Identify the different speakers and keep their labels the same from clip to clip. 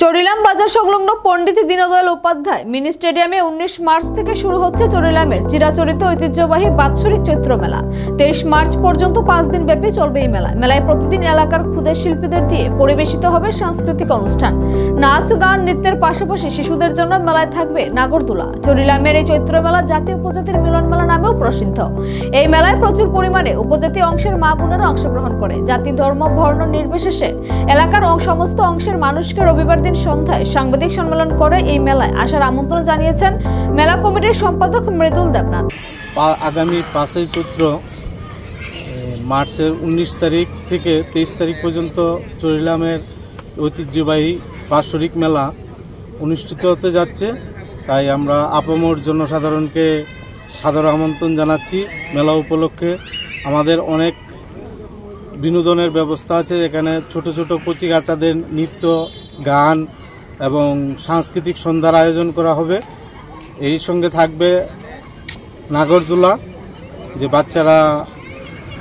Speaker 1: চরিলাম বাজার সংলগ্ন পণ্ডিত দীনদয়াল উপাধ্যায় মিনি স্টেডিয়ামে 19 মার্চ থেকে শুরু হচ্ছে চরিলামের চিরাচরিত ঐতিহ্যবাহী বাৎসরিক চৈত্র মেলা। 23 মার্চ পর্যন্ত 5 দিন ব্যাপী চলবে এই মেলা। মেলায় প্রতিদিন এলাকার ক্ষুদে শিল্পীদের দিয়ে পরিবেশিত হবে সাংস্কৃতিক অনুষ্ঠান। নাচ, গান, নৃত্যের পাশাপাশি শিশুদের জন্য মেলায় থাকবে নাগরদোলা। চরিলামের এই চৈত্র মেলা জাতি উপজাতির মিলন মেলা নামেও প্রসিদ্ধ। এই মেলায় প্রচুর পরিমাণে উপজাতি অংশের মা বোনেরা অংশগ্রহণ করে। জাতি, ধর্ম, বর্ণ নির্বিশেষে এলাকার সমস্ত অংশের মানুষকে রবিবার দিন সন্ধ্যায় সাংবাদিক সম্মেলন করে এই মেলায় আসার আমন্ত্রণ জানিয়েছেন মেলা কমিটির সম্পাদক মৃদুল দেবনাথ।
Speaker 2: আগামী 5 চৈত্র মার্চের 19 তারিখ থেকে 23 তারিখ পর্যন্ত চরিলামের ঐতিহ্যবাহী বাৎসরিক মেলা অনুষ্ঠিত হতে যাচ্ছে। তাই আমরা আপামর জনসাধারণকে সাদর আমন্ত্রণ জানাচ্ছি। মেলা উপলক্ষে আমাদের অনেক বিনোদনের ব্যবস্থা আছে। এখানে ছোট ছোট কচিকাচাদের নৃত্য, গান এবং সাংস্কৃতিক সন্ধ্যার আয়োজন করা হবে। এই সঙ্গে থাকবে নাগরদোলা, যে বাচ্চারা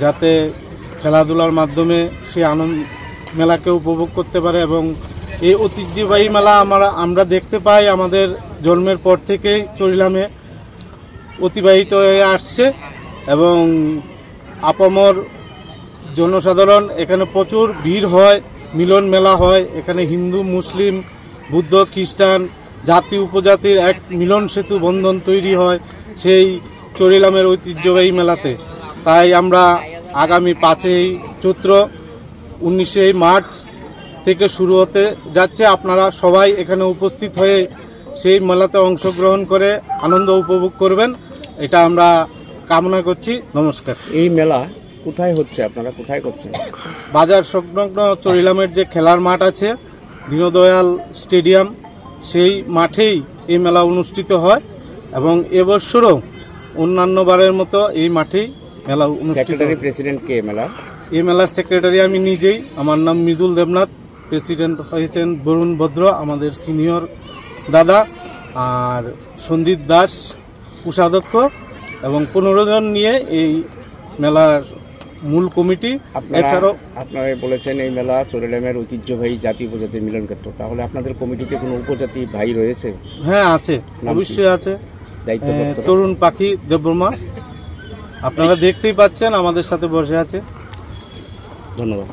Speaker 2: যাতে খেলাধুলার মাধ্যমে সে আনন্দ মেলাকে উপভোগ করতে পারে। এবং এই ঐতিহ্যবাহী মেলা আমরা দেখতে পাই আমাদের জন্মের পর থেকেই চরিলামে অতিবাহিত হয়ে আসছে এবং আপামর জনসাধারণ এখানে প্রচুর ভিড় হয়, মিলন মেলা হয়। এখানে হিন্দু, মুসলিম, বুদ্ধ, খ্রিস্টান, জাতি উপজাতির এক মিলন সেতু বন্ধন তৈরি হয় সেই চরিলামের ঐতিহ্যবাহী মেলাতে। তাই আমরা আগামী 5 চৈত্র 19 মার্চ থেকে শুরু হতে যাচ্ছে। আপনারা সবাই এখানে উপস্থিত হয়ে সেই মেলাতে অংশগ্রহণ করে আনন্দ উপভোগ করবেন, এটা আমরা কামনা করছি। নমস্কার।
Speaker 3: এই মেলা কোথায় হচ্ছে, আপনারা কোথায় করছেন?
Speaker 2: বাজার সংলগ্ন চরিলামের যে খেলার মাঠ আছে, দীনদয়াল স্টেডিয়াম, সেই মাঠেই এই মেলা অনুষ্ঠিত হয় এবং এবছরও অন্যান্য বারের মতো এই মাঠেই মেলা অনুষ্ঠিত হয়।
Speaker 3: প্রেসিডেন্ট কে মেলা?
Speaker 2: এই মেলার সেক্রেটারি আমি নিজেই। আমার নাম মৃদুল দেবনাথ। প্রেসিডেন্ট হয়েছেন বরুণ ভদ্র, আমাদের সিনিয়র দাদা, আর সন্দীপ দাস কোষাধ্যক্ষ, এবং 15 জন নিয়ে এই মেলার মূল কমিটি। এছাড়াও
Speaker 3: আপনারা বলেছেন এই মেলা চরিলামের ঐতিহ্যবাহী জাতি উপজাতির মিলন ক্ষেত্র, তাহলে আপনাদের কমিটিতে কোনো উপজাতি ভাই রয়েছে?
Speaker 2: হ্যাঁ আছে, অবশ্যই আছে।
Speaker 3: দায়িত্ব
Speaker 2: তরুণ পাখি দেববর্মা, আপনারা দেখতেই পাচ্ছেন আমাদের সাথে বসে আছে।
Speaker 3: ধন্যবাদ।